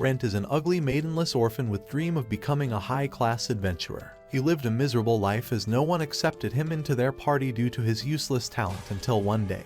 Rentt is an ugly maidenless orphan with dream of becoming a high-class adventurer. He lived a miserable life as no one accepted him into their party due to his useless talent until one day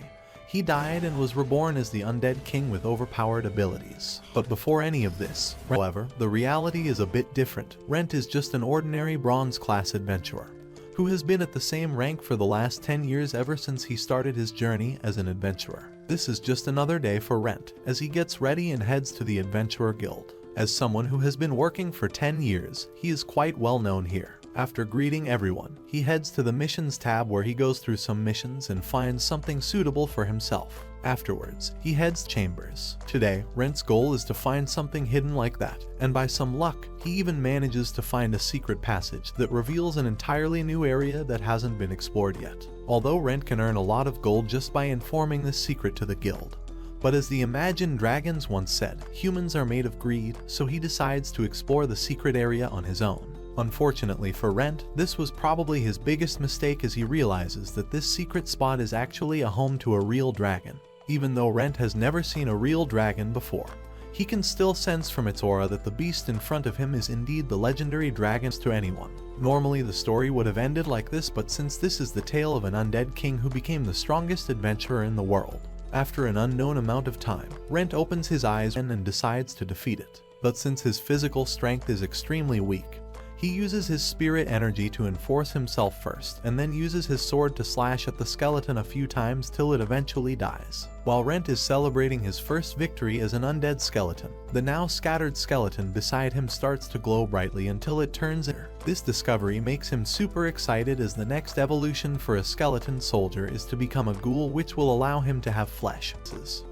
he died and was reborn as the Undead King with overpowered abilities. But before any of this, however, the reality is a bit different. Rentt is just an ordinary bronze class adventurer who has been at the same rank for the last 10 years ever since he started his journey as an adventurer. This is just another day for Rentt as he gets ready and heads to the Adventurer Guild. As someone who has been working for 10 years, he is quite well known here. After greeting everyone, he heads to the missions tab where he goes through some missions and finds something suitable for himself. Afterwards, he heads to chambers. Today, Rentt's goal is to find something hidden like that, and by some luck, he even manages to find a secret passage that reveals an entirely new area that hasn't been explored yet. Although Rentt can earn a lot of gold just by informing this secret to the guild. But as the Imagined Dragons once said, humans are made of greed, so he decides to explore the secret area on his own. Unfortunately for Rentt, this was probably his biggest mistake as he realizes that this secret spot is actually a home to a real dragon. Even though Rentt has never seen a real dragon before, he can still sense from its aura that the beast in front of him is indeed the legendary dragon to anyone. Normally the story would have ended like this, but since this is the tale of an undead king who became the strongest adventurer in the world, after an unknown amount of time, Rentt opens his eyes and decides to defeat it. But since his physical strength is extremely weak, he uses his spirit energy to enforce himself first, and then uses his sword to slash at the skeleton a few times till it eventually dies. While Rentt is celebrating his first victory as an undead skeleton, the now scattered skeleton beside him starts to glow brightly until it turns inner. This discovery makes him super excited as the next evolution for a skeleton soldier is to become a ghoul, which will allow him to have flesh.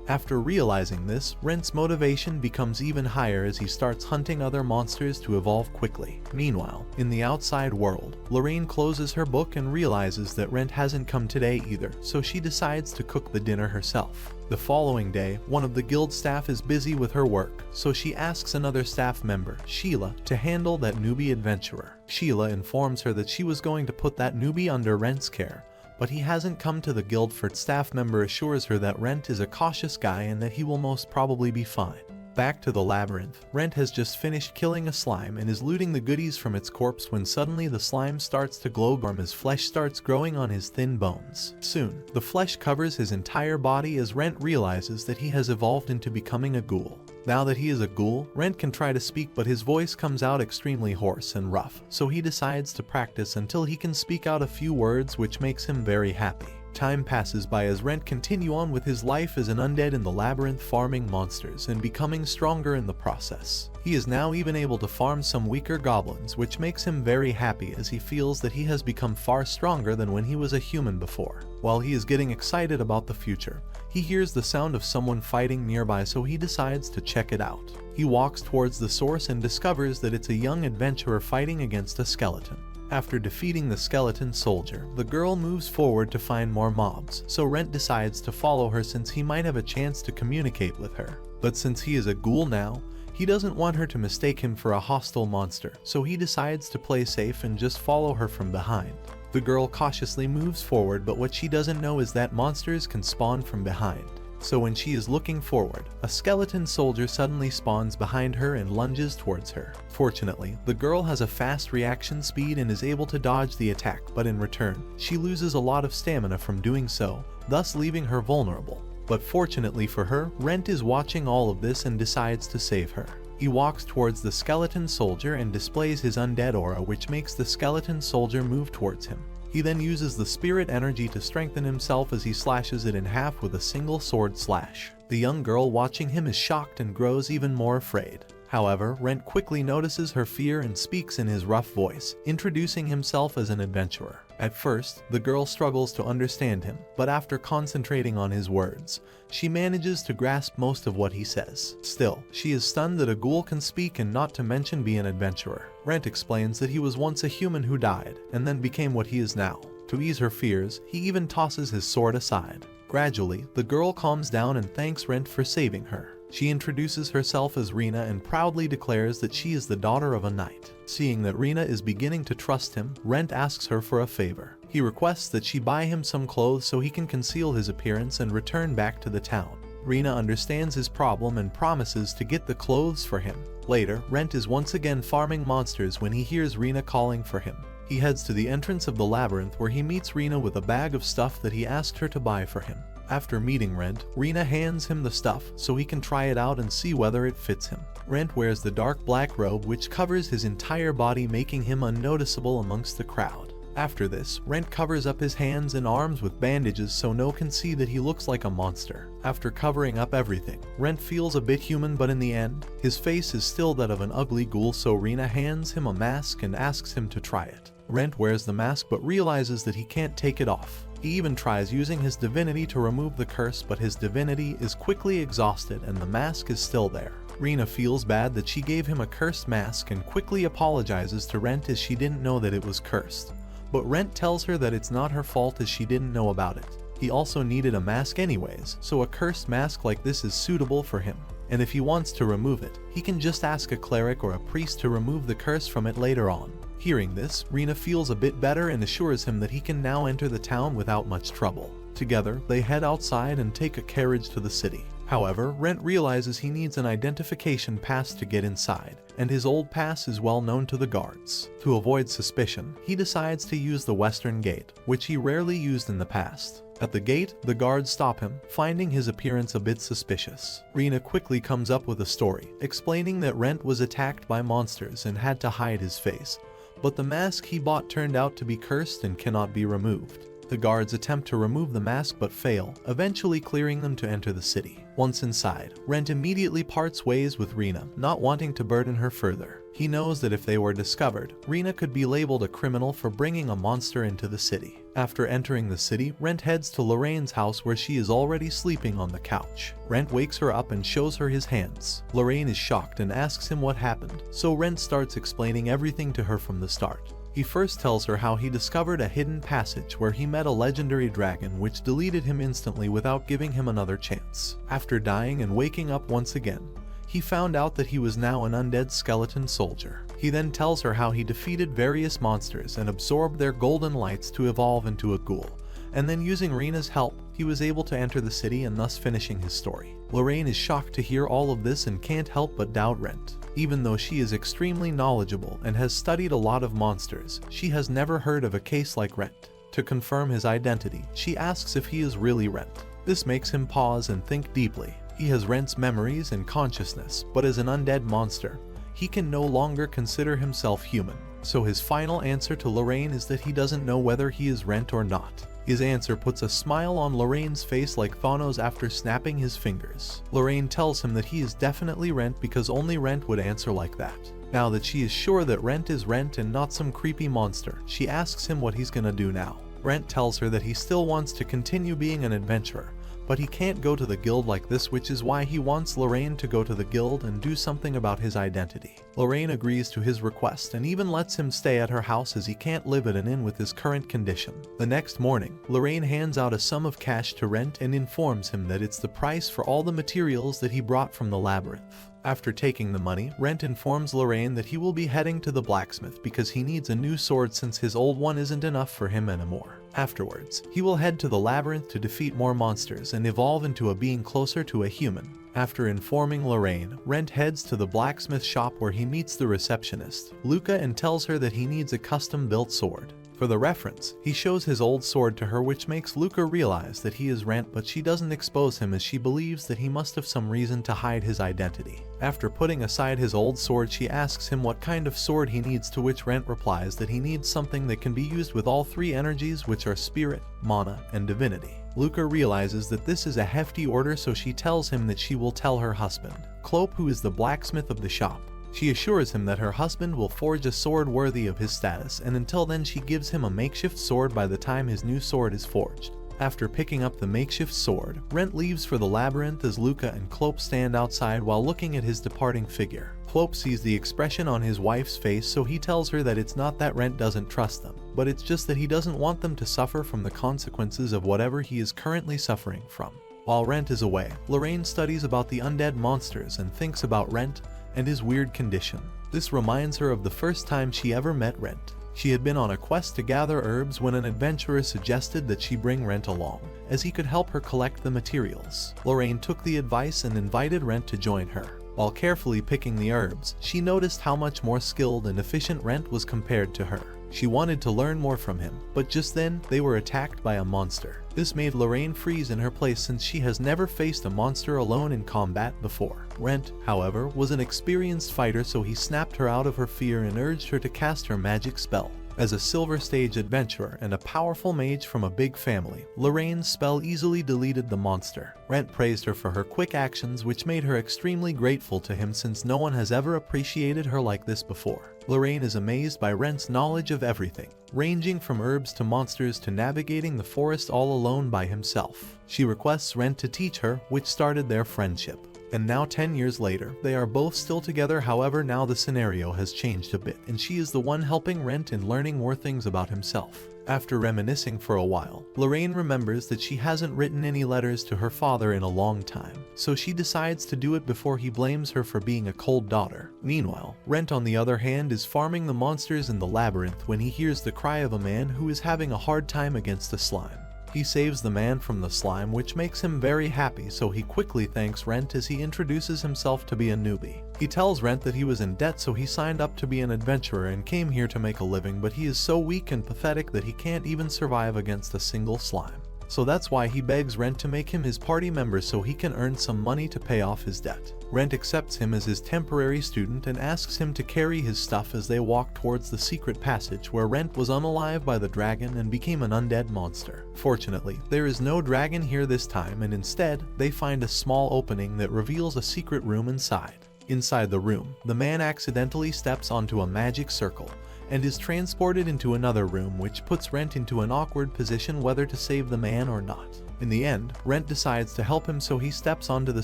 After realizing this, Rentt's motivation becomes even higher as he starts hunting other monsters to evolve quickly. Meanwhile, in the outside world, Lorraine closes her book and realizes that Rentt hasn't come today either, so she decides to cook the dinner herself. The following day, one of the guild staff is busy with her work, so she asks another staff member, Sheila, to handle that newbie adventurer. Sheila informs her that she was going to put that newbie under Rentt's care, but he hasn't come to the guild for it. Staff member assures her that Rentt is a cautious guy and that he will most probably be fine. Back to the labyrinth, Rentt has just finished killing a slime and is looting the goodies from its corpse when suddenly the slime starts to glow as flesh starts growing on his thin bones. Soon, the flesh covers his entire body as Rentt realizes that he has evolved into becoming a ghoul. Now that he is a ghoul, Rentt can try to speak, but his voice comes out extremely hoarse and rough, so he decides to practice until he can speak out a few words, which makes him very happy. Time passes by as Rentt continue on with his life as an undead in the labyrinth, farming monsters and becoming stronger in the process. He is now even able to farm some weaker goblins, which makes him very happy as he feels that he has become far stronger than when he was a human before. While he is getting excited about the future, he hears the sound of someone fighting nearby, so he decides to check it out. He walks towards the source and discovers that it's a young adventurer fighting against a skeleton. After defeating the skeleton soldier, the girl moves forward to find more mobs, so Rentt decides to follow her since he might have a chance to communicate with her. But since he is a ghoul now, he doesn't want her to mistake him for a hostile monster, so he decides to play safe and just follow her from behind. The girl cautiously moves forward, but what she doesn't know is that monsters can spawn from behind. So when she is looking forward, a skeleton soldier suddenly spawns behind her and lunges towards her. Fortunately, the girl has a fast reaction speed and is able to dodge the attack, but in return, she loses a lot of stamina from doing so, thus leaving her vulnerable. But fortunately for her, Rentt is watching all of this and decides to save her. He walks towards the skeleton soldier and displays his undead aura, which makes the skeleton soldier move towards him. He then uses the spirit energy to strengthen himself as he slashes it in half with a single sword slash. The young girl watching him is shocked and grows even more afraid. However, Rentt quickly notices her fear and speaks in his rough voice, introducing himself as an adventurer. At first, the girl struggles to understand him, but after concentrating on his words, she manages to grasp most of what he says. Still, she is stunned that a ghoul can speak and not to mention be an adventurer. Rentt explains that he was once a human who died, and then became what he is now. To ease her fears, he even tosses his sword aside. Gradually, the girl calms down and thanks Rentt for saving her. She introduces herself as Rena and proudly declares that she is the daughter of a knight. Seeing that Rena is beginning to trust him, Rentt asks her for a favor. He requests that she buy him some clothes so he can conceal his appearance and return back to the town. Rena understands his problem and promises to get the clothes for him. Later, Rentt is once again farming monsters when he hears Rena calling for him. He heads to the entrance of the labyrinth where he meets Rena with a bag of stuff that he asked her to buy for him. After meeting Rentt, Rena hands him the stuff so he can try it out and see whether it fits him. Rentt wears the dark black robe which covers his entire body, making him unnoticeable amongst the crowd. After this, Rentt covers up his hands and arms with bandages so no one can see that he looks like a monster. After covering up everything, Rentt feels a bit human, but in the end, his face is still that of an ugly ghoul, so Rena hands him a mask and asks him to try it. Rentt wears the mask but realizes that he can't take it off. He even tries using his divinity to remove the curse, but his divinity is quickly exhausted and the mask is still there. Rena feels bad that she gave him a cursed mask and quickly apologizes to Rentt as she didn't know that it was cursed. But Rentt tells her that it's not her fault as she didn't know about it. He also needed a mask anyways, so a cursed mask like this is suitable for him. And if he wants to remove it, he can just ask a cleric or a priest to remove the curse from it later on. Hearing this, Rena feels a bit better and assures him that he can now enter the town without much trouble. Together, they head outside and take a carriage to the city. However, Rentt realizes he needs an identification pass to get inside, and his old pass is well known to the guards. To avoid suspicion, he decides to use the western gate, which he rarely used in the past. At the gate, the guards stop him, finding his appearance a bit suspicious. Rena quickly comes up with a story, explaining that Rentt was attacked by monsters and had to hide his face, but the mask he bought turned out to be cursed and cannot be removed. The guards attempt to remove the mask but fail, eventually clearing them to enter the city. Once inside, Rentt immediately parts ways with Rena, not wanting to burden her further. He knows that if they were discovered, Rena could be labeled a criminal for bringing a monster into the city. After entering the city, Rentt heads to Lorraine's house where she is already sleeping on the couch. Rentt wakes her up and shows her his hands. Lorraine is shocked and asks him what happened, so Rentt starts explaining everything to her from the start. He first tells her how he discovered a hidden passage where he met a legendary dragon which deleted him instantly without giving him another chance. After dying and waking up once again, he found out that he was now an undead skeleton soldier. He then tells her how he defeated various monsters and absorbed their golden lights to evolve into a ghoul, and then using Rena's help, he was able to enter the city and thus finishing his story. Lorraine is shocked to hear all of this and can't help but doubt Rentt. Even though she is extremely knowledgeable and has studied a lot of monsters, she has never heard of a case like Rentt. To confirm his identity, she asks if he is really Rentt. This makes him pause and think deeply. He has Rentt's memories and consciousness, but as an undead monster, he can no longer consider himself human. So his final answer to Lorraine is that he doesn't know whether he is Rentt or not. His answer puts a smile on Lorraine's face like Thanos after snapping his fingers. Lorraine tells him that he is definitely Rentt because only Rentt would answer like that. Now that she is sure that Rentt is Rentt and not some creepy monster, she asks him what he's gonna do now. Rentt tells her that he still wants to continue being an adventurer, but he can't go to the guild like this, which is why he wants Lorraine to go to the guild and do something about his identity. Lorraine agrees to his request and even lets him stay at her house as he can't live at an inn with his current condition. The next morning, Lorraine hands out a sum of cash to Rentt and informs him that it's the price for all the materials that he brought from the labyrinth. After taking the money, Rentt informs Lorraine that he will be heading to the blacksmith because he needs a new sword since his old one isn't enough for him anymore. Afterwards, he will head to the labyrinth to defeat more monsters and evolve into a being closer to a human. After informing Lorraine, Rentt heads to the blacksmith shop where he meets the receptionist, Luca, and tells her that he needs a custom-built sword. For the reference, he shows his old sword to her, which makes Luca realize that he is Rentt, but she doesn't expose him as she believes that he must have some reason to hide his identity. After putting aside his old sword, she asks him what kind of sword he needs, to which Rentt replies that he needs something that can be used with all three energies, which are spirit, mana, and divinity. Luca realizes that this is a hefty order, so she tells him that she will tell her husband, Clope, who is the blacksmith of the shop. She assures him that her husband will forge a sword worthy of his status, and until then she gives him a makeshift sword by the time his new sword is forged. After picking up the makeshift sword, Rentt leaves for the labyrinth as Luca and Clope stand outside while looking at his departing figure. Clope sees the expression on his wife's face, so he tells her that it's not that Rentt doesn't trust them, but it's just that he doesn't want them to suffer from the consequences of whatever he is currently suffering from. While Rentt is away, Lorraine studies about the undead monsters and thinks about Rentt and his weird condition. This reminds her of the first time she ever met Rentt. She had been on a quest to gather herbs when an adventurer suggested that she bring Rentt along, as he could help her collect the materials. Lorraine took the advice and invited Rentt to join her. While carefully picking the herbs, she noticed how much more skilled and efficient Rentt was compared to her. She wanted to learn more from him, but just then, they were attacked by a monster. This made Lorraine freeze in her place since she has never faced a monster alone in combat before. Rentt, however, was an experienced fighter, so he snapped her out of her fear and urged her to cast her magic spell. As a Silver Stage adventurer and a powerful mage from a big family, Lorraine's spell easily deleted the monster. Rentt praised her for her quick actions, which made her extremely grateful to him since no one has ever appreciated her like this before. Lorraine is amazed by Rentt's knowledge of everything, ranging from herbs to monsters to navigating the forest all alone by himself. She requests Rentt to teach her, which started their friendship. And now 10 years later, they are both still together. However, now the scenario has changed a bit, and she is the one helping Rentt in learning more things about himself. After reminiscing for a while, Lorraine remembers that she hasn't written any letters to her father in a long time, so she decides to do it before he blames her for being a cold daughter. Meanwhile, Rentt on the other hand is farming the monsters in the labyrinth when he hears the cry of a man who is having a hard time against a slime. He saves the man from the slime, which makes him very happy, so he quickly thanks Rentt as he introduces himself to be a newbie. He tells Rentt that he was in debt, so he signed up to be an adventurer and came here to make a living, but he is so weak and pathetic that he can't even survive against a single slime. So that's why he begs Rentt to make him his party member so he can earn some money to pay off his debt. Rentt accepts him as his temporary student and asks him to carry his stuff as they walk towards the secret passage where Rentt was unalived by the dragon and became an undead monster. Fortunately, there is no dragon here this time, and instead, they find a small opening that reveals a secret room inside. Inside the room, the man accidentally steps onto a magic circle and is transported into another room, which puts Rentt into an awkward position whether to save the man or not. In the end, Rentt decides to help him, so he steps onto the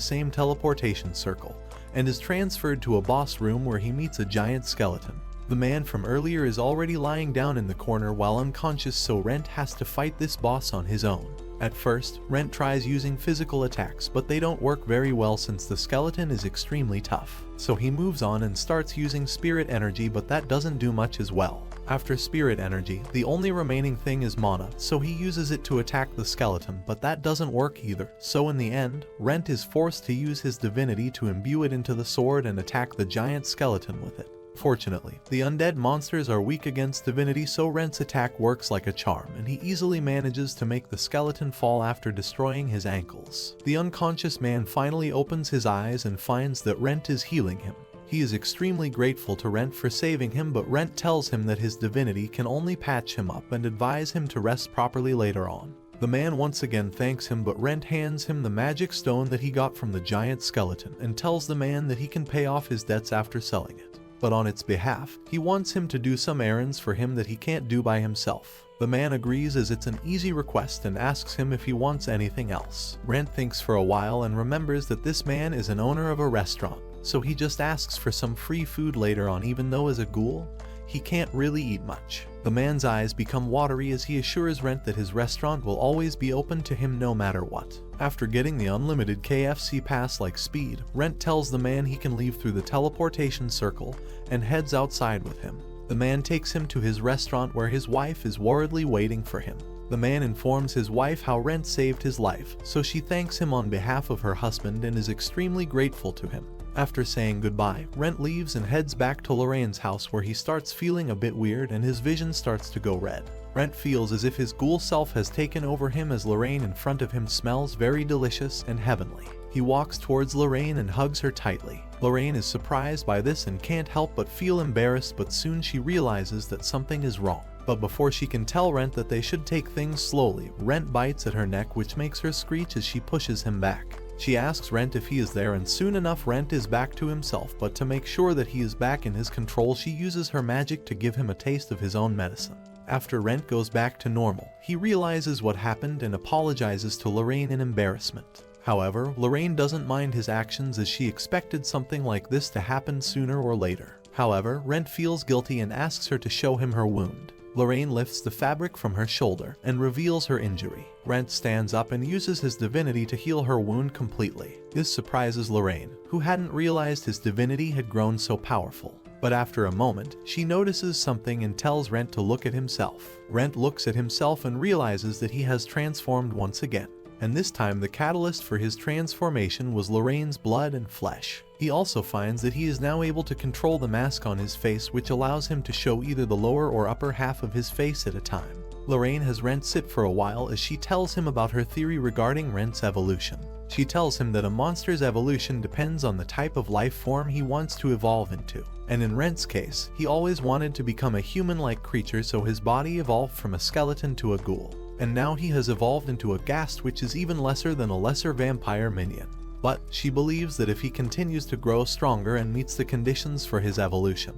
same teleportation circle and is transferred to a boss room where he meets a giant skeleton. The man from earlier is already lying down in the corner while unconscious, so Rentt has to fight this boss on his own. At first, Rentt tries using physical attacks, but they don't work very well since the skeleton is extremely tough. So he moves on and starts using spirit energy, but that doesn't do much as well. After spirit energy, the only remaining thing is mana, so he uses it to attack the skeleton, but that doesn't work either. So in the end, Rentt is forced to use his divinity to imbue it into the sword and attack the giant skeleton with it. Fortunately, the undead monsters are weak against divinity, so Rentt's attack works like a charm, and he easily manages to make the skeleton fall after destroying his ankles. The unconscious man finally opens his eyes and finds that Rentt is healing him. He is extremely grateful to Rentt for saving him, but Rentt tells him that his divinity can only patch him up and advise him to rest properly later on. The man once again thanks him, but Rentt hands him the magic stone that he got from the giant skeleton and tells the man that he can pay off his debts after selling it. But on its behalf, he wants him to do some errands for him that he can't do by himself. The man agrees as it's an easy request and asks him if he wants anything else. Rentt thinks for a while and remembers that this man is an owner of a restaurant, so he just asks for some free food later on, even though as a ghoul, he can't really eat much. The man's eyes become watery as he assures Rentt that his restaurant will always be open to him no matter what. After getting the unlimited KFC pass like speed, Rentt tells the man he can leave through the teleportation circle and heads outside with him. The man takes him to his restaurant where his wife is worriedly waiting for him. The man informs his wife how Rentt saved his life, so she thanks him on behalf of her husband and is extremely grateful to him. After saying goodbye, Rentt leaves and heads back to Lorraine's house where he starts feeling a bit weird and his vision starts to go red. Rentt feels as if his ghoul self has taken over him as Lorraine in front of him smells very delicious and heavenly. He walks towards Lorraine and hugs her tightly. Lorraine is surprised by this and can't help but feel embarrassed, but soon she realizes that something is wrong. But before she can tell Rentt that they should take things slowly, Rentt bites at her neck, which makes her screech as she pushes him back. She asks Rentt if he is there, and soon enough Rentt is back to himself, but to make sure that he is back in his control, she uses her magic to give him a taste of his own medicine. After Rentt goes back to normal, he realizes what happened and apologizes to Lorraine in embarrassment. However, Lorraine doesn't mind his actions as she expected something like this to happen sooner or later. However, Rentt feels guilty and asks her to show him her wound. Lorraine lifts the fabric from her shoulder and reveals her injury. Rentt stands up and uses his divinity to heal her wound completely. This surprises Lorraine, who hadn't realized his divinity had grown so powerful. But after a moment, she notices something and tells Rentt to look at himself. Rentt looks at himself and realizes that he has transformed once again. And this time the catalyst for his transformation was Lorraine's blood and flesh. He also finds that he is now able to control the mask on his face, which allows him to show either the lower or upper half of his face at a time. Lorraine has Rentt sit for a while as she tells him about her theory regarding Rentt's evolution. She tells him that a monster's evolution depends on the type of life form he wants to evolve into. And in Rentt's case, he always wanted to become a human-like creature, so his body evolved from a skeleton to a ghoul. And now he has evolved into a ghast, which is even lesser than a lesser vampire minion. But she believes that if he continues to grow stronger and meets the conditions for his evolution,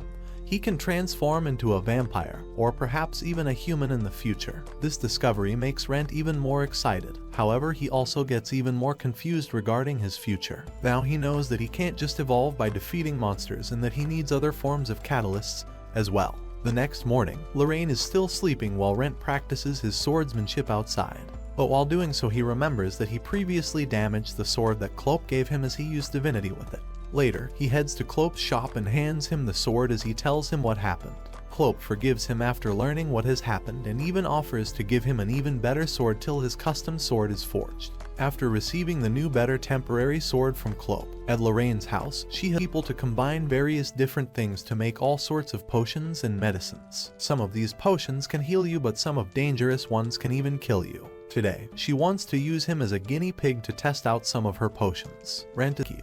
he can transform into a vampire, or perhaps even a human in the future. This discovery makes Rentt even more excited. However, he also gets even more confused regarding his future. Now he knows that he can't just evolve by defeating monsters and that he needs other forms of catalysts as well. The next morning, Lorraine is still sleeping while Rentt practices his swordsmanship outside. But while doing so, he remembers that he previously damaged the sword that Clope gave him as he used divinity with it. Later, he heads to Clope's shop and hands him the sword as he tells him what happened. Clope forgives him after learning what has happened and even offers to give him an even better sword till his custom sword is forged. After receiving the new better temporary sword from Clope, at Lorraine's house, she has people to combine various different things to make all sorts of potions and medicines. Some of these potions can heal you, but some of dangerous ones can even kill you. Today, she wants to use him as a guinea pig to test out some of her potions.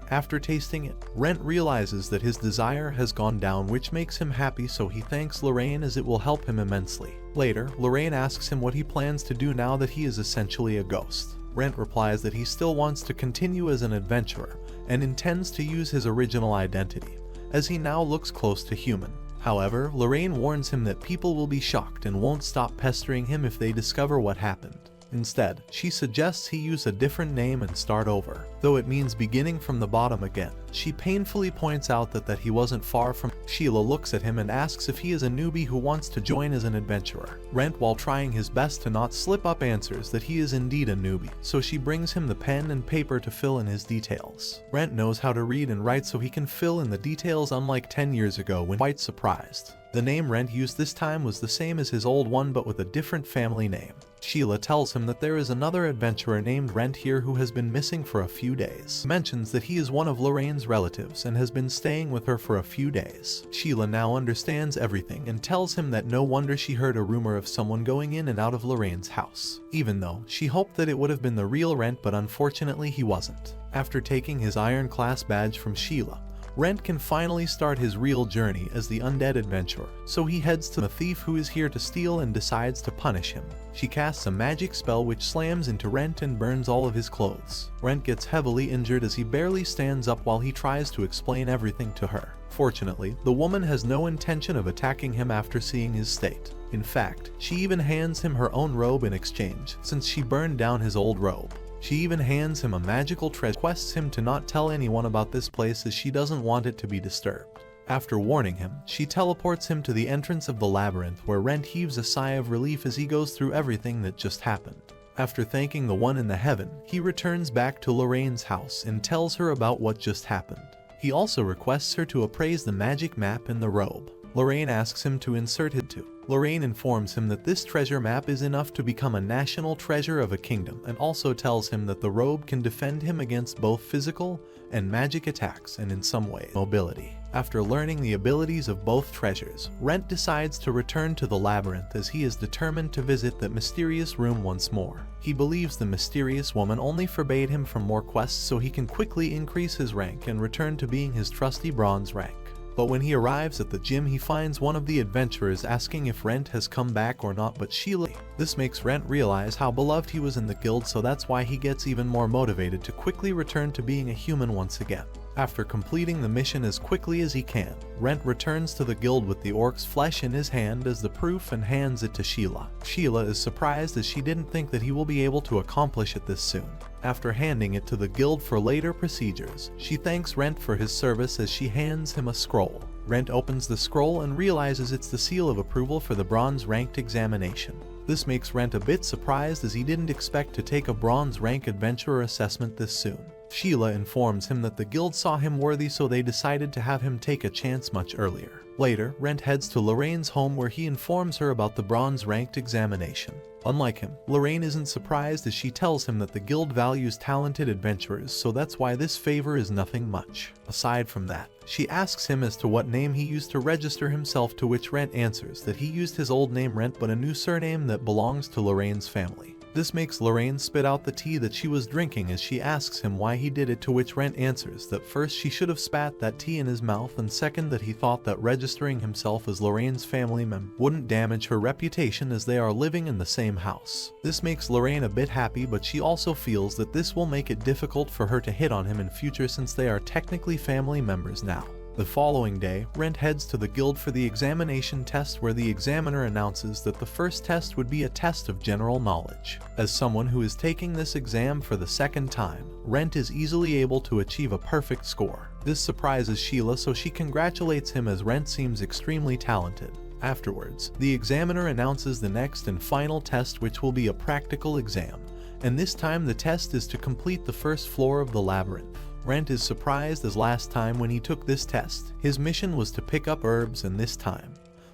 After tasting it, Rentt realizes that his desire has gone down, which makes him happy, so he thanks Lorraine as it will help him immensely. Later, Lorraine asks him what he plans to do now that he is essentially a ghost. Rentt replies that he still wants to continue as an adventurer and intends to use his original identity, as he now looks close to human. However, Lorraine warns him that people will be shocked and won't stop pestering him if they discover what happened. Instead, she suggests he use a different name and start over, though it means beginning from the bottom again. She painfully points out that he wasn't far from. Sheila looks at him and asks if he is a newbie who wants to join as an adventurer. Rentt, while trying his best to not slip up, answers that he is indeed a newbie, so she brings him the pen and paper to fill in his details. Rentt knows how to read and write, so he can fill in the details, unlike 10 years ago when quite surprised. The name Rentt used this time was the same as his old one, but with a different family name. Sheila tells him that there is another adventurer named Rentt here who has been missing for a few days. He mentions that he is one of Lorraine's relatives and has been staying with her for a few days. Sheila now understands everything and tells him that no wonder she heard a rumor of someone going in and out of Lorraine's house, even though she hoped that it would have been the real Rentt, but unfortunately he wasn't. After taking his Iron Class badge from Sheila, Rentt can finally start his real journey as the undead adventurer, so he heads to the thief who is here to steal and decides to punish him. She casts a magic spell which slams into Rentt and burns all of his clothes. Rentt gets heavily injured as he barely stands up while he tries to explain everything to her. Fortunately, the woman has no intention of attacking him after seeing his state. In fact, she even hands him her own robe in exchange, since she burned down his old robe. She even hands him a magical treasure, requests him to not tell anyone about this place as she doesn't want it to be disturbed. After warning him, she teleports him to the entrance of the labyrinth, where Rentt heaves a sigh of relief as he goes through everything that just happened. After thanking the one in the heaven, he returns back to Lorraine's house and tells her about what just happened. He also requests her to appraise the magic map in the robe. Lorraine asks him to insert it too. Lorraine informs him that this treasure map is enough to become a national treasure of a kingdom, and also tells him that the robe can defend him against both physical and magic attacks, and in some ways, mobility. After learning the abilities of both treasures, Rentt decides to return to the labyrinth as he is determined to visit that mysterious room once more. He believes the mysterious woman only forbade him from more quests so he can quickly increase his rank and return to being his trusty bronze rank. But when he arrives at the gym, he finds one of the adventurers asking if Rentt has come back or not, but Sheila. This makes Rentt realize how beloved he was in the guild, so that's why he gets even more motivated to quickly return to being a human once again. After completing the mission as quickly as he can, Rentt returns to the guild with the orc's flesh in his hand as the proof and hands it to Sheila. Sheila is surprised as she didn't think that he will be able to accomplish it this soon. After handing it to the guild for later procedures, she thanks Rentt for his service as she hands him a scroll. Rentt opens the scroll and realizes it's the seal of approval for the bronze ranked examination. This makes Rentt a bit surprised as he didn't expect to take a bronze rank adventurer assessment this soon. Sheila informs him that the guild saw him worthy, so they decided to have him take a chance much earlier. Later, Rentt heads to Lorraine's home where he informs her about the bronze ranked examination. Unlike him, Lorraine isn't surprised as she tells him that the guild values talented adventurers, so that's why this favor is nothing much. Aside from that, she asks him as to what name he used to register himself, to which Rentt answers that he used his old name Rentt but a new surname that belongs to Lorraine's family. This makes Lorraine spit out the tea that she was drinking as she asks him why he did it, to which Rentt answers that first she should have spat that tea in his mouth, and second that he thought that registering himself as Lorraine's family member wouldn't damage her reputation as they are living in the same house. This makes Lorraine a bit happy, but she also feels that this will make it difficult for her to hit on him in future since they are technically family members now. The following day, Rentt heads to the guild for the examination test, where the examiner announces that the first test would be a test of general knowledge. As someone who is taking this exam for the second time, Rentt is easily able to achieve a perfect score. This surprises Sheila, so she congratulates him as Rentt seems extremely talented. Afterwards, the examiner announces the next and final test, which will be a practical exam, and this time the test is to complete the first floor of the labyrinth. Rentt is surprised as last time when he took this test, his mission was to pick up herbs, and this time,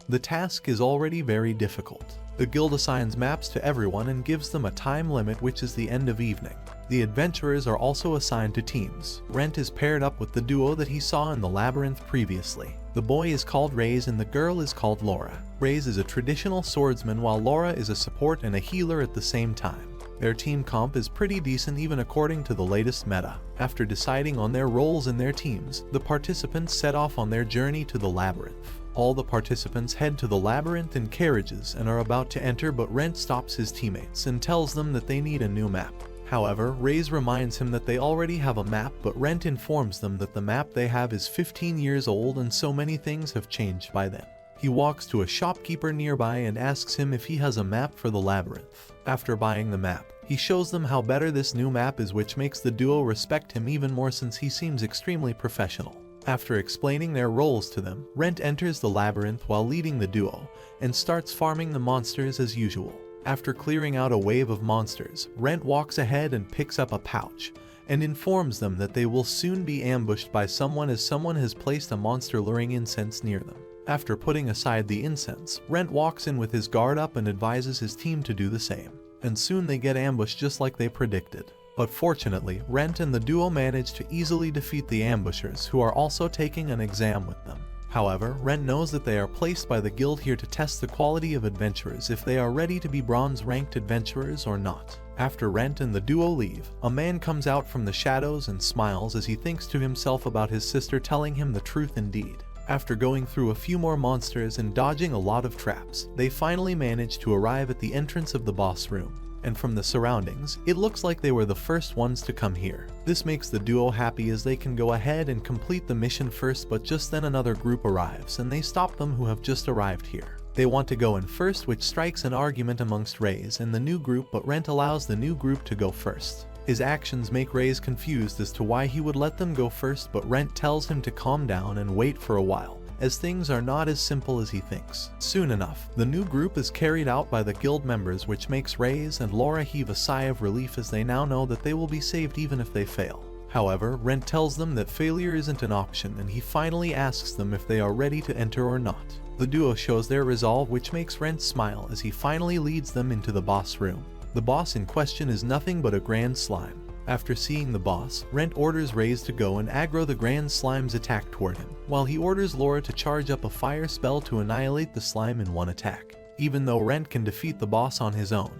the task is already very difficult. The guild assigns maps to everyone and gives them a time limit, which is the end of evening. The adventurers are also assigned to teams. Rentt is paired up with the duo that he saw in the labyrinth previously. The boy is called Rayz and the girl is called Laura. Rayz is a traditional swordsman while Laura is a support and a healer at the same time. Their team comp is pretty decent even according to the latest meta. After deciding on their roles in their teams, the participants set off on their journey to the labyrinth. All the participants head to the labyrinth in carriages and are about to enter, but Rentt stops his teammates and tells them that they need a new map. However, Rayz reminds him that they already have a map, but Rentt informs them that the map they have is 15 years old and so many things have changed by then. He walks to a shopkeeper nearby and asks him if he has a map for the labyrinth. After buying the map, he shows them how better this new map is, which makes the duo respect him even more since he seems extremely professional. After explaining their roles to them, Rentt enters the labyrinth while leading the duo and starts farming the monsters as usual. After clearing out a wave of monsters, Rentt walks ahead and picks up a pouch and informs them that they will soon be ambushed by someone as someone has placed a monster luring incense near them. After putting aside the incense, Rentt walks in with his guard up and advises his team to do the same. And soon they get ambushed just like they predicted. But fortunately, Rentt and the duo manage to easily defeat the ambushers, who are also taking an exam with them. However, Rentt knows that they are placed by the guild here to test the quality of adventurers, if they are ready to be bronze ranked adventurers or not. After Rentt and the duo leave, a man comes out from the shadows and smiles as he thinks to himself about his sister telling him the truth indeed. After going through a few more monsters and dodging a lot of traps, they finally manage to arrive at the entrance of the boss room. And from the surroundings, it looks like they were the first ones to come here. This makes the duo happy as they can go ahead and complete the mission first, but just then another group arrives and they stop them who have just arrived here. They want to go in first, which strikes an argument amongst Rayz and the new group, but Rentt allows the new group to go first. His actions make Rayz confused as to why he would let them go first, but Rentt tells him to calm down and wait for a while, as things are not as simple as he thinks. Soon enough, the new group is carried out by the guild members, which makes Rayz and Laura heave a sigh of relief as they now know that they will be saved even if they fail. However, Rentt tells them that failure isn't an option and he finally asks them if they are ready to enter or not. The duo shows their resolve, which makes Rentt smile as he finally leads them into the boss room. The boss in question is nothing but a grand slime. After seeing the boss, Rentt orders Rayz to go and aggro the grand slime's attack toward him, while he orders Laura to charge up a fire spell to annihilate the slime in one attack. Even though Rentt can defeat the boss on his own,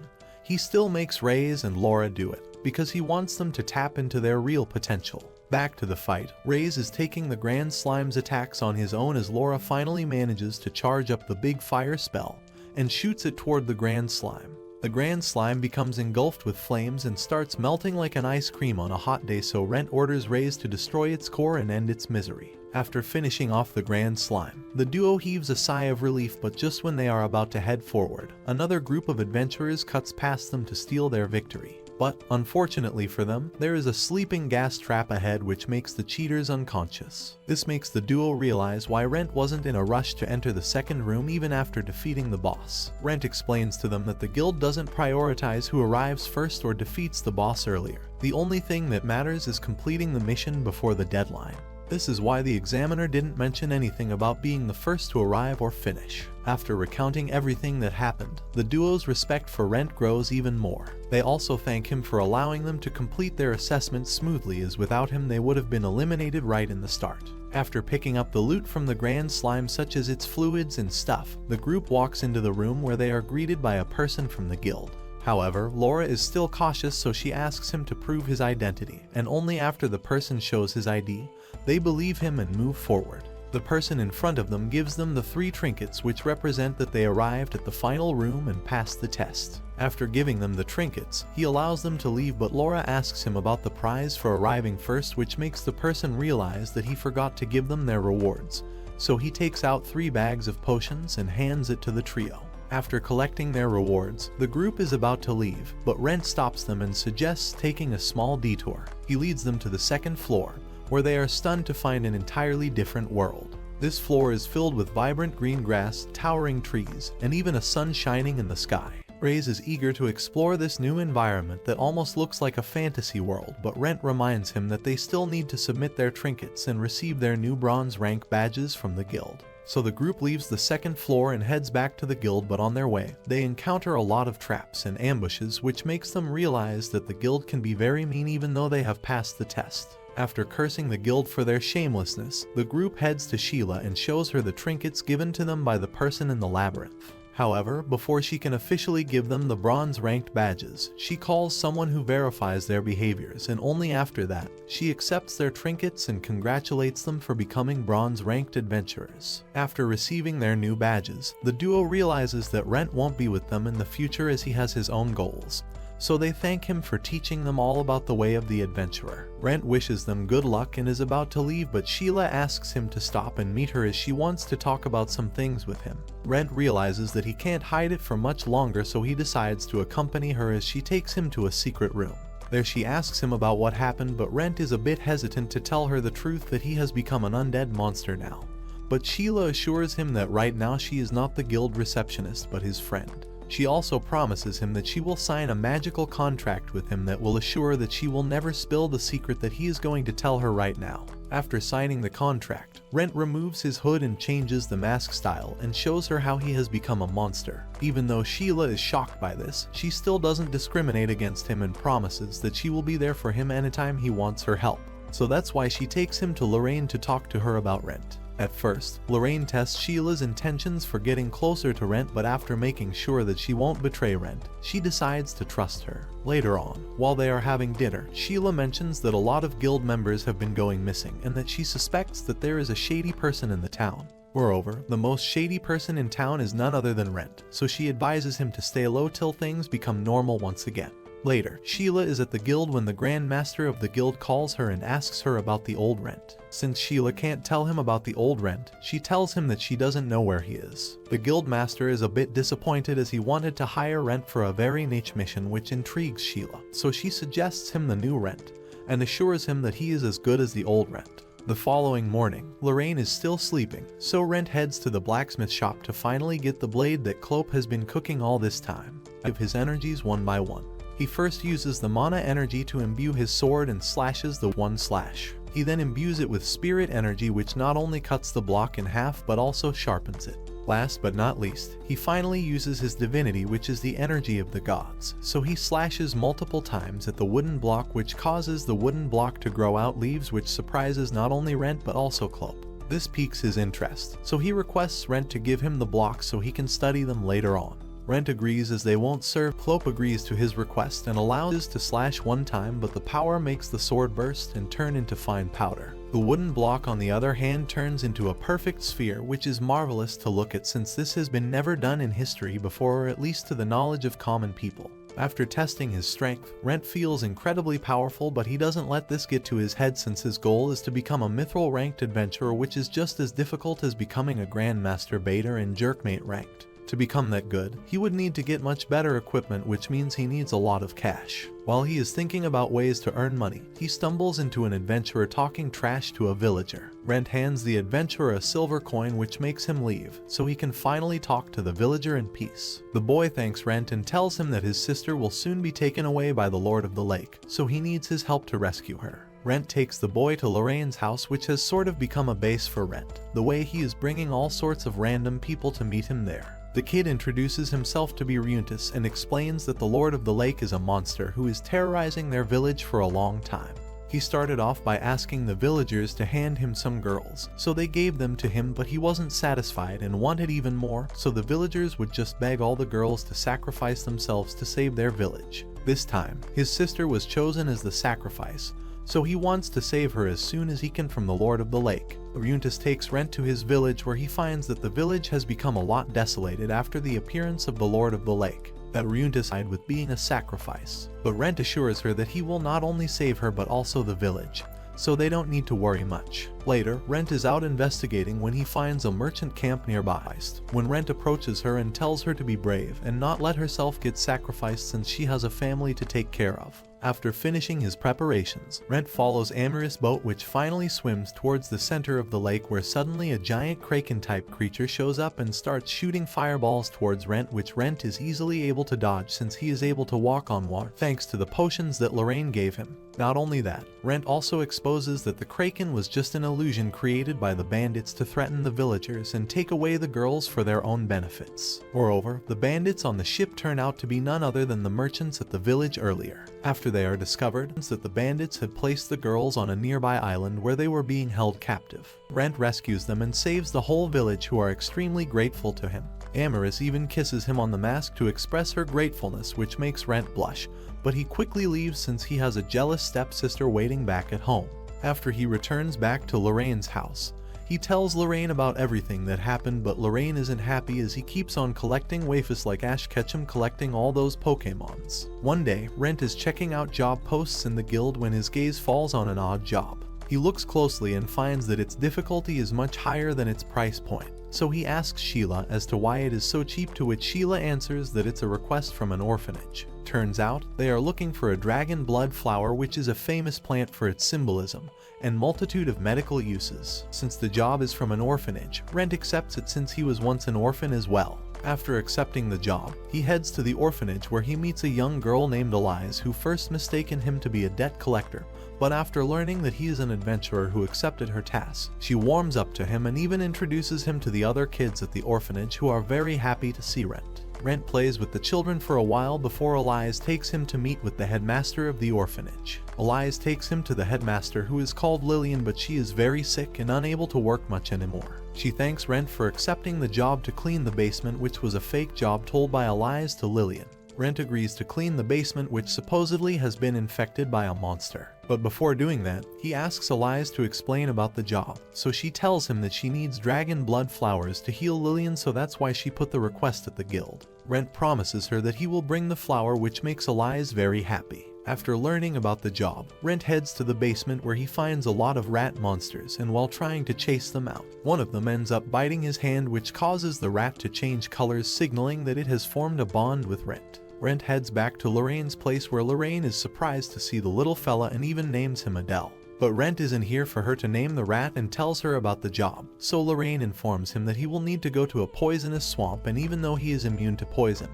he still makes Rayz and Laura do it, because he wants them to tap into their real potential. Back to the fight, Rayz is taking the grand slime's attacks on his own as Laura finally manages to charge up the big fire spell and shoots it toward the grand slime. The grand slime becomes engulfed with flames and starts melting like an ice cream on a hot day, so Rentt orders Rayz to destroy its core and end its misery. After finishing off the grand slime, the duo heaves a sigh of relief, but just when they are about to head forward, another group of adventurers cuts past them to steal their victory. But, unfortunately for them, there is a sleeping gas trap ahead which makes the cheaters unconscious. This makes the duo realize why Rentt wasn't in a rush to enter the second room even after defeating the boss. Rentt explains to them that the guild doesn't prioritize who arrives first or defeats the boss earlier. The only thing that matters is completing the mission before the deadline. This is why the examiner didn't mention anything about being the first to arrive or finish. After recounting everything that happened, the duo's respect for Rentt grows even more. They also thank him for allowing them to complete their assessment smoothly, as without him they would have been eliminated right in the start. After picking up the loot from the grand slime such as its fluids and stuff, the group walks into the room where they are greeted by a person from the guild. However, Laura is still cautious, so she asks him to prove his identity, and only after the person shows his ID, they believe him and move forward. The person in front of them gives them the 3 trinkets which represent that they arrived at the final room and passed the test. After giving them the trinkets, he allows them to leave, but Laura asks him about the prize for arriving first, which makes the person realize that he forgot to give them their rewards. So he takes out 3 bags of potions and hands it to the trio. After collecting their rewards, the group is about to leave, but Rentt stops them and suggests taking a small detour. He leads them to the second floor, where they are stunned to find an entirely different world. This floor is filled with vibrant green grass, towering trees, and even a sun shining in the sky. Reyes is eager to explore this new environment that almost looks like a fantasy world, but Rentt reminds him that they still need to submit their trinkets and receive their new bronze rank badges from the guild. So the group leaves the second floor and heads back to the guild, but on their way, they encounter a lot of traps and ambushes, which makes them realize that the guild can be very mean even though they have passed the test. After cursing the guild for their shamelessness, the group heads to Sheila and shows her the trinkets given to them by the person in the labyrinth. However, before she can officially give them the bronze-ranked badges, she calls someone who verifies their behaviors, and only after that, she accepts their trinkets and congratulates them for becoming bronze-ranked adventurers. After receiving their new badges, the duo realizes that Rentt won't be with them in the future as he has his own goals. So they thank him for teaching them all about the way of the adventurer. Rentt wishes them good luck and is about to leave, but Sheila asks him to stop and meet her as she wants to talk about some things with him. Rentt realizes that he can't hide it for much longer, so he decides to accompany her as she takes him to a secret room. There she asks him about what happened, but Rentt is a bit hesitant to tell her the truth that he has become an undead monster now. But Sheila assures him that right now she is not the guild receptionist but his friend. She also promises him that she will sign a magical contract with him that will assure that she will never spill the secret that he is going to tell her right now. After signing the contract, Rentt removes his hood and changes the mask style and shows her how he has become a monster. Even though Sheila is shocked by this, she still doesn't discriminate against him and promises that she will be there for him anytime he wants her help. So that's why she takes him to Lorraine to talk to her about Rentt. At first, Lorraine tests Sheila's intentions for getting closer to Rentt, but after making sure that she won't betray Rentt, she decides to trust her. Later on, while they are having dinner, Sheila mentions that a lot of guild members have been going missing and that she suspects that there is a shady person in the town. Moreover, the most shady person in town is none other than Rentt, so she advises him to stay low till things become normal once again. Later, Sheila is at the guild when the Grand Master of the guild calls her and asks her about the old Rentt. Since Sheila can't tell him about the old Rentt, she tells him that she doesn't know where he is. The guild master is a bit disappointed as he wanted to hire Rentt for a very niche mission which intrigues Sheila, so she suggests him the new Rentt, and assures him that he is as good as the old Rentt. The following morning, Lorraine is still sleeping, so Rentt heads to the blacksmith shop to finally get the blade that Clope has been cooking all this time. Give his energies one by one. He first uses the mana energy to imbue his sword and slashes the one slash. He then imbues it with spirit energy, which not only cuts the block in half but also sharpens it. Last but not least, he finally uses his divinity, which is the energy of the gods, so he slashes multiple times at the wooden block, which causes the wooden block to grow out leaves, which surprises not only Rentt but also Clope. This piques his interest, so he requests Rentt to give him the blocks so he can study them later on. Rentt agrees as they won't serve. Clope agrees to his request and allows to slash one time, but the power makes the sword burst and turn into fine powder. The wooden block on the other hand turns into a perfect sphere, which is marvelous to look at since this has been never done in history before, or at least to the knowledge of common people. After testing his strength, Rentt feels incredibly powerful, but he doesn't let this get to his head since his goal is to become a mithril ranked adventurer, which is just as difficult as becoming a Grandmaster Baiter and Jerkmate ranked. To become that good, he would need to get much better equipment, which means he needs a lot of cash. While he is thinking about ways to earn money, he stumbles into an adventurer talking trash to a villager. Rentt hands the adventurer a silver coin, which makes him leave, so he can finally talk to the villager in peace. The boy thanks Rentt and tells him that his sister will soon be taken away by the Lord of the Lake, so he needs his help to rescue her. Rentt takes the boy to Lorraine's house, which has sort of become a base for Rentt, the way he is bringing all sorts of random people to meet him there. The kid introduces himself to be Rentt and explains that the Lord of the Lake is a monster who is terrorizing their village for a long time. He started off by asking the villagers to hand him some girls, so they gave them to him, but he wasn't satisfied and wanted even more, so the villagers would just beg all the girls to sacrifice themselves to save their village. This time, his sister was chosen as the sacrifice, so he wants to save her as soon as he can from the Lord of the Lake. Rentt takes Rentt to his village, where he finds that the village has become a lot desolated after the appearance of the Lord of the Lake, that Rentt side with being a sacrifice. But Rentt assures her that he will not only save her but also the village, so they don't need to worry much. Later, Rentt is out investigating when he finds a merchant camp nearby. When Rentt approaches her and tells her to be brave and not let herself get sacrificed since she has a family to take care of. After finishing his preparations, Rentt follows Amber's boat, which finally swims towards the center of the lake, where suddenly a giant kraken-type creature shows up and starts shooting fireballs towards Rentt, which Rentt is easily able to dodge since he is able to walk on water thanks to the potions that Lorraine gave him. Not only that, Rentt also exposes that the kraken was just an illusion created by the bandits to threaten the villagers and take away the girls for their own benefits. Moreover, the bandits on the ship turn out to be none other than the merchants at the village earlier. After they are discovered that the bandits had placed the girls on a nearby island where they were being held captive, Rentt rescues them and saves the whole village, who are extremely grateful to him. Amarys even kisses him on the mask to express her gratefulness, which makes Rentt blush, but he quickly leaves since he has a jealous stepsister waiting back at home. After he returns back to Lorraine's house, he tells Lorraine about everything that happened, but Lorraine isn't happy as he keeps on collecting waifus like Ash Ketchum, collecting all those Pokemons. One day, Rentt is checking out job posts in the guild when his gaze falls on an odd job. He looks closely and finds that its difficulty is much higher than its price point, so he asks Sheila as to why it is so cheap, to which Sheila answers that it's a request from an orphanage. Turns out, they are looking for a dragon blood flower, which is a famous plant for its symbolism and multitude of medical uses. Since the job is from an orphanage, Rentt accepts it since he was once an orphan as well. After accepting the job, he heads to the orphanage where he meets a young girl named Elise, who first mistaken him to be a debt collector, but after learning that he is an adventurer who accepted her task, she warms up to him and even introduces him to the other kids at the orphanage, who are very happy to see Rentt. Rentt plays with the children for a while before Elise takes him to meet with the headmaster of the orphanage. Elise takes him to the headmaster, who is called Lillian, but she is very sick and unable to work much anymore. She thanks Rentt for accepting the job to clean the basement, which was a fake job told by Elise to Lillian. Rentt agrees to clean the basement, which supposedly has been infected by a monster. But before doing that, he asks Elise to explain about the job, so she tells him that she needs dragon blood flowers to heal Lillian, so that's why she put the request at the guild. Rentt promises her that he will bring the flower, which makes Elise very happy. After learning about the job, Rentt heads to the basement where he finds a lot of rat monsters, and while trying to chase them out, one of them ends up biting his hand, which causes the rat to change colors, signaling that it has formed a bond with Rentt. Rentt heads back to Lorraine's place, where Lorraine is surprised to see the little fella and even names him Adele. But Rentt isn't here for her to name the rat and tells her about the job, so Lorraine informs him that he will need to go to a poisonous swamp, and even though he is immune to poison,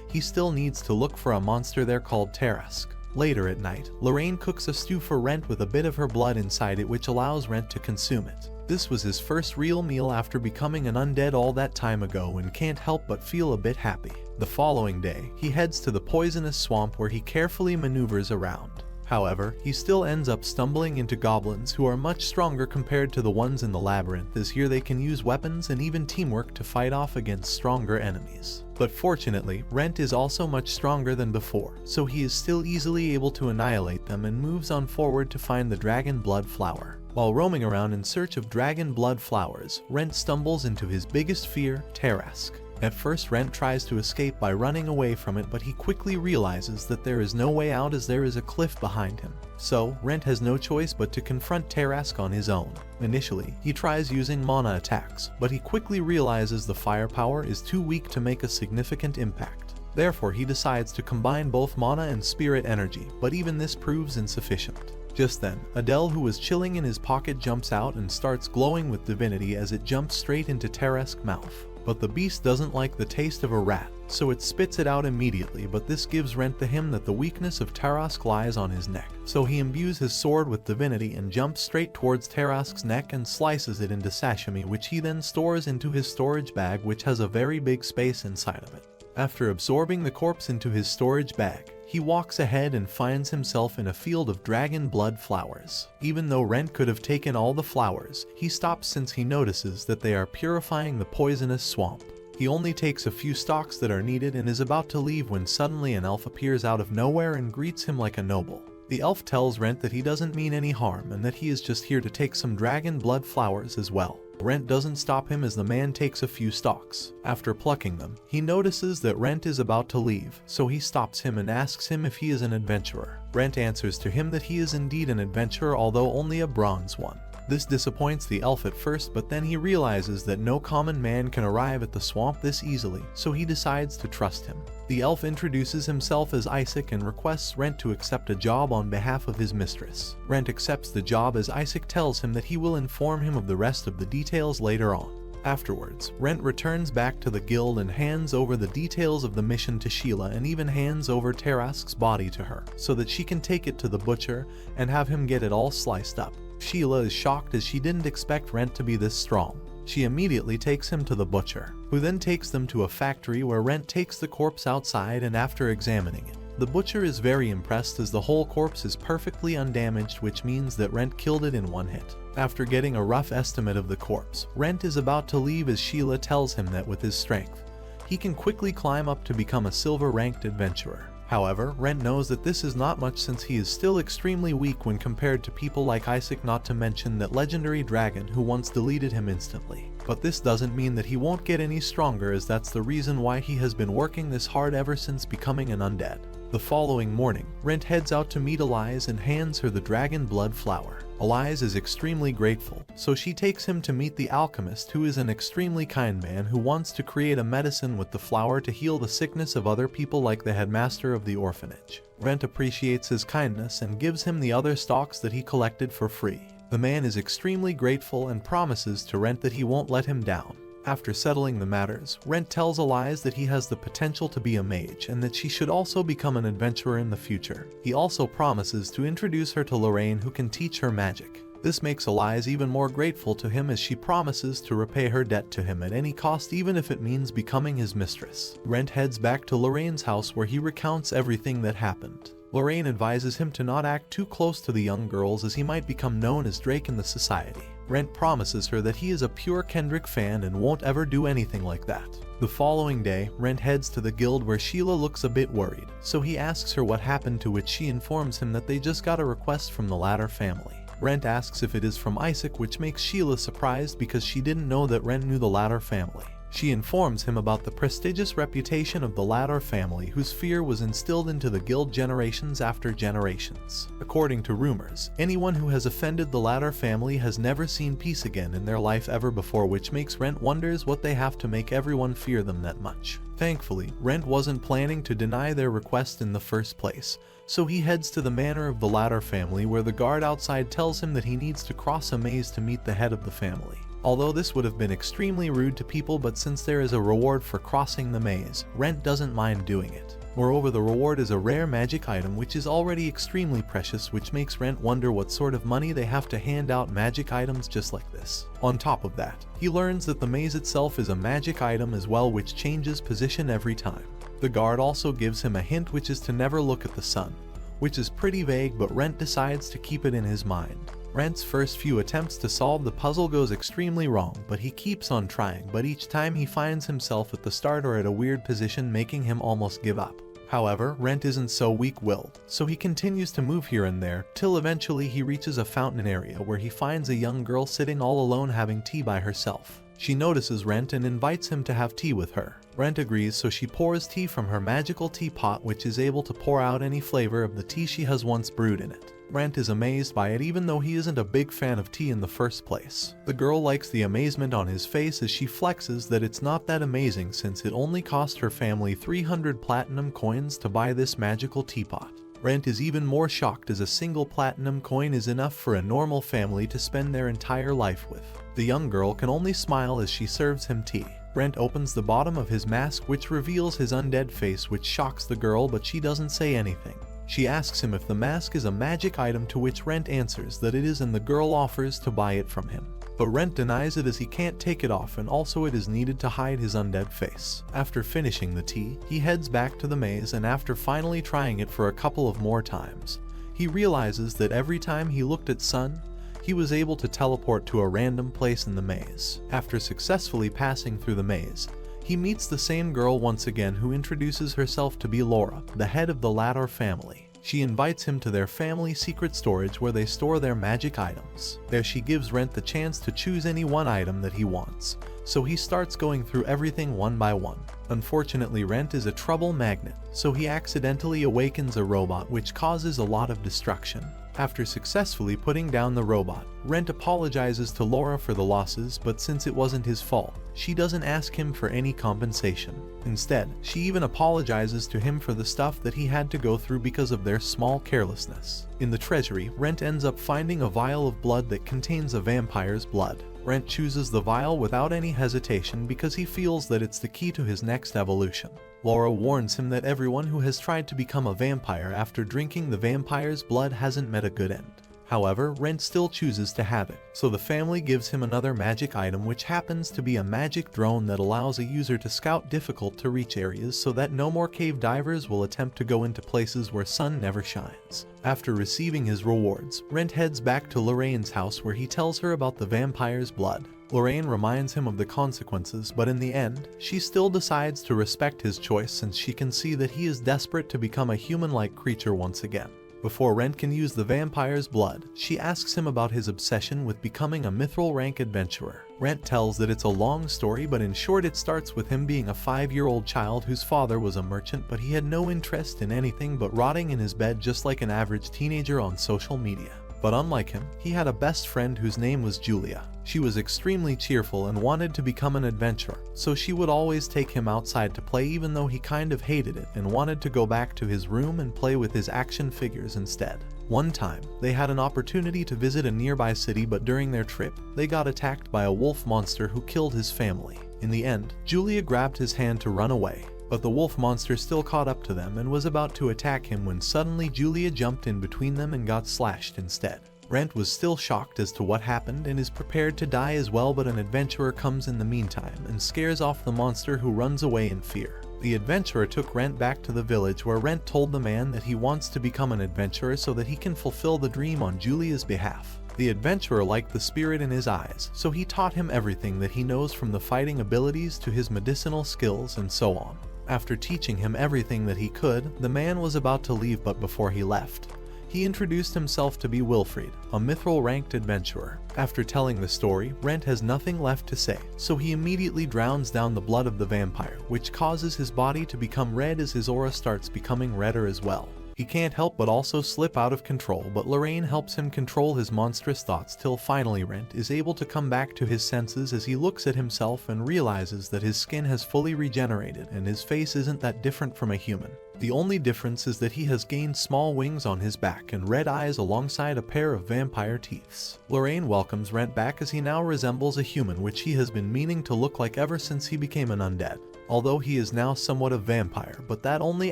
he still needs to look for a monster there called Tarrasque. Later at night, Lorraine cooks a stew for Rentt with a bit of her blood inside it, which allows Rentt to consume it. This was his first real meal after becoming an undead all that time ago, and can't help but feel a bit happy. The following day, he heads to the poisonous swamp where he carefully maneuvers around. However, he still ends up stumbling into goblins who are much stronger compared to the ones in the labyrinth, as here they can use weapons and even teamwork to fight off against stronger enemies. But fortunately, Rentt is also much stronger than before, so he is still easily able to annihilate them and moves on forward to find the dragon blood flower. While roaming around in search of dragon blood flowers, Rentt stumbles into his biggest fear, Tarrasque. At first Rentt tries to escape by running away from it, but he quickly realizes that there is no way out as there is a cliff behind him. So, Rentt has no choice but to confront Tarrasque on his own. Initially, he tries using mana attacks, but he quickly realizes the firepower is too weak to make a significant impact. Therefore, he decides to combine both mana and spirit energy, but even this proves insufficient. Just then, Adele, who was chilling in his pocket, jumps out and starts glowing with divinity as it jumps straight into Tarrasque's mouth. But the beast doesn't like the taste of a rat, so it spits it out immediately, but this gives Rentt the hint that the weakness of Tarrasque lies on his neck. So he imbues his sword with divinity and jumps straight towards Tarrasque's neck and slices it into sashimi, which he then stores into his storage bag, which has a very big space inside of it. After absorbing the corpse into his storage bag, he walks ahead and finds himself in a field of dragon blood flowers. Even though Rentt could have taken all the flowers, he stops since he notices that they are purifying the poisonous swamp. He only takes a few stalks that are needed and is about to leave when suddenly an elf appears out of nowhere and greets him like a noble. The elf tells Rentt that he doesn't mean any harm and that he is just here to take some dragon blood flowers as well. Rentt doesn't stop him as the man takes a few stalks. After plucking them, he notices that Rentt is about to leave, so he stops him and asks him if he is an adventurer. Rentt answers to him that he is indeed an adventurer, although only a bronze one. This disappoints the elf at first, but then he realizes that no common man can arrive at the swamp this easily, so he decides to trust him. The elf introduces himself as Isaac and requests Rentt to accept a job on behalf of his mistress. Rentt accepts the job as Isaac tells him that he will inform him of the rest of the details later on. Afterwards, Rentt returns back to the guild and hands over the details of the mission to Sheila, and even hands over Tarrasque's body to her, so that she can take it to the butcher and have him get it all sliced up. Sheila is shocked as she didn't expect Rentt to be this strong. She immediately takes him to the butcher, who then takes them to a factory where Rentt takes the corpse outside, and after examining it, the butcher is very impressed as the whole corpse is perfectly undamaged, which means that Rentt killed it in one hit. After getting a rough estimate of the corpse, Rentt is about to leave as Sheila tells him that with his strength, he can quickly climb up to become a silver-ranked adventurer. However, Rentt knows that this is not much since he is still extremely weak when compared to people like Isaac, not to mention that legendary dragon who once deleted him instantly. But this doesn't mean that he won't get any stronger, as that's the reason why he has been working this hard ever since becoming an undead. The following morning, Rentt heads out to meet Elise and hands her the dragon blood flower. Elise is extremely grateful, so she takes him to meet the alchemist, who is an extremely kind man who wants to create a medicine with the flower to heal the sickness of other people like the headmaster of the orphanage. Rentt appreciates his kindness and gives him the other stalks that he collected for free. The man is extremely grateful and promises to Rentt that he won't let him down. After settling the matters, Rentt tells Elise that he has the potential to be a mage and that she should also become an adventurer in the future. He also promises to introduce her to Lorraine, who can teach her magic. This makes Elise even more grateful to him, as she promises to repay her debt to him at any cost, even if it means becoming his mistress. Rentt heads back to Lorraine's house where he recounts everything that happened. Lorraine advises him to not act too close to the young girls, as he might become known as Drake in the society. Rentt promises her that he is a pure Kendrick fan and won't ever do anything like that. The following day, Rentt heads to the guild where Sheila looks a bit worried, so he asks her what happened, to which she informs him that they just got a request from the latter family. Rentt asks if it is from Isaac, which makes Sheila surprised because she didn't know that Rentt knew the latter family. She informs him about the prestigious reputation of the latter family, whose fear was instilled into the guild generations after generations. According to rumors, anyone who has offended the latter family has never seen peace again in their life ever before, which makes Rentt wonders what they have to make everyone fear them that much. Thankfully, Rentt wasn't planning to deny their request in the first place, so he heads to the manor of the latter family, where the guard outside tells him that he needs to cross a maze to meet the head of the family. Although this would have been extremely rude to people, but since there is a reward for crossing the maze, Rentt doesn't mind doing it. Moreover, the reward is a rare magic item which is already extremely precious, which makes Rentt wonder what sort of money they have to hand out magic items just like this. On top of that, he learns that the maze itself is a magic item as well, which changes position every time. The guard also gives him a hint, which is to never look at the sun, which is pretty vague, but Rentt decides to keep it in his mind. Rentt's first few attempts to solve the puzzle goes extremely wrong, but he keeps on trying, but each time he finds himself at the start or at a weird position, making him almost give up. However, Rentt isn't so weak-willed, so he continues to move here and there, till eventually he reaches a fountain area where he finds a young girl sitting all alone having tea by herself. She notices Rentt and invites him to have tea with her. Rentt agrees, so she pours tea from her magical teapot, which is able to pour out any flavor of the tea she has once brewed in it. Rentt is amazed by it even though he isn't a big fan of tea in the first place. The girl likes the amazement on his face as she flexes that it's not that amazing since it only cost her family 300 platinum coins to buy this magical teapot. Rentt is even more shocked as a single platinum coin is enough for a normal family to spend their entire life with. The young girl can only smile as she serves him tea. Rentt opens the bottom of his mask, which reveals his undead face, which shocks the girl, but she doesn't say anything. She asks him if the mask is a magic item, to which Rentt answers that it is, and the girl offers to buy it from him. But Rentt denies it as he can't take it off, and also it is needed to hide his undead face. After finishing the tea, he heads back to the maze, and after finally trying it for a couple of more times, he realizes that every time he looked at Sun, he was able to teleport to a random place in the maze. After successfully passing through the maze, he meets the same girl once again, who introduces herself to be Laura, the head of the Lador family. She invites him to their family secret storage where they store their magic items. There she gives Rentt the chance to choose any one item that he wants, so he starts going through everything one by one. Unfortunately, Rentt is a trouble magnet, so he accidentally awakens a robot, which causes a lot of destruction. After successfully putting down the robot, Rentt apologizes to Laura for the losses, but since it wasn't his fault, she doesn't ask him for any compensation. Instead, she even apologizes to him for the stuff that he had to go through because of their small carelessness. In the treasury, Rentt ends up finding a vial of blood that contains a vampire's blood. Rentt chooses the vial without any hesitation because he feels that it's the key to his next evolution. Laura warns him that everyone who has tried to become a vampire after drinking the vampire's blood hasn't met a good end. However, Rentt still chooses to have it, so the family gives him another magic item, which happens to be a magic drone that allows a user to scout difficult to reach areas so that no more cave divers will attempt to go into places where sun never shines. After receiving his rewards, Rentt heads back to Lorraine's house where he tells her about the vampire's blood. Lorraine reminds him of the consequences, but in the end, she still decides to respect his choice since she can see that he is desperate to become a human-like creature once again. Before Rentt can use the vampire's blood, she asks him about his obsession with becoming a mithril rank adventurer. Rentt tells that it's a long story, but in short it starts with him being a 5-year-old child whose father was a merchant, but he had no interest in anything but rotting in his bed just like an average teenager on social media. But unlike him, he had a best friend whose name was Julia. She was extremely cheerful and wanted to become an adventurer, so she would always take him outside to play even though he kind of hated it and wanted to go back to his room and play with his action figures instead. One time, they had an opportunity to visit a nearby city, but during their trip, they got attacked by a wolf monster who killed his family. In the end, Julia grabbed his hand to run away, but the wolf monster still caught up to them and was about to attack him when suddenly Julia jumped in between them and got slashed instead. Rentt was still shocked as to what happened and is prepared to die as well, but an adventurer comes in the meantime and scares off the monster, who runs away in fear. The adventurer took Rentt back to the village where Rentt told the man that he wants to become an adventurer so that he can fulfill the dream on Julia's behalf. The adventurer liked the spirit in his eyes, so he taught him everything that he knows, from the fighting abilities to his medicinal skills and so on. After teaching him everything that he could, the man was about to leave, but before he left, he introduced himself to be Wilfried, a mithril-ranked adventurer. After telling the story, Rentt has nothing left to say, so he immediately drowns down the blood of the vampire, which causes his body to become red as his aura starts becoming redder as well. He can't help but also slip out of control, but Lorraine helps him control his monstrous thoughts till finally Rentt is able to come back to his senses as he looks at himself and realizes that his skin has fully regenerated and his face isn't that different from a human. The only difference is that he has gained small wings on his back and red eyes alongside a pair of vampire teeth. Lorraine welcomes Rentt back as he now resembles a human, which he has been meaning to look like ever since he became an undead. Although he is now somewhat a vampire, but that only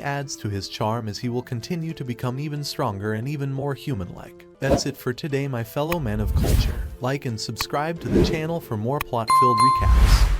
adds to his charm as he will continue to become even stronger and even more human-like. That's it for today, my fellow men of culture. Like and subscribe to the channel for more plot-filled recaps.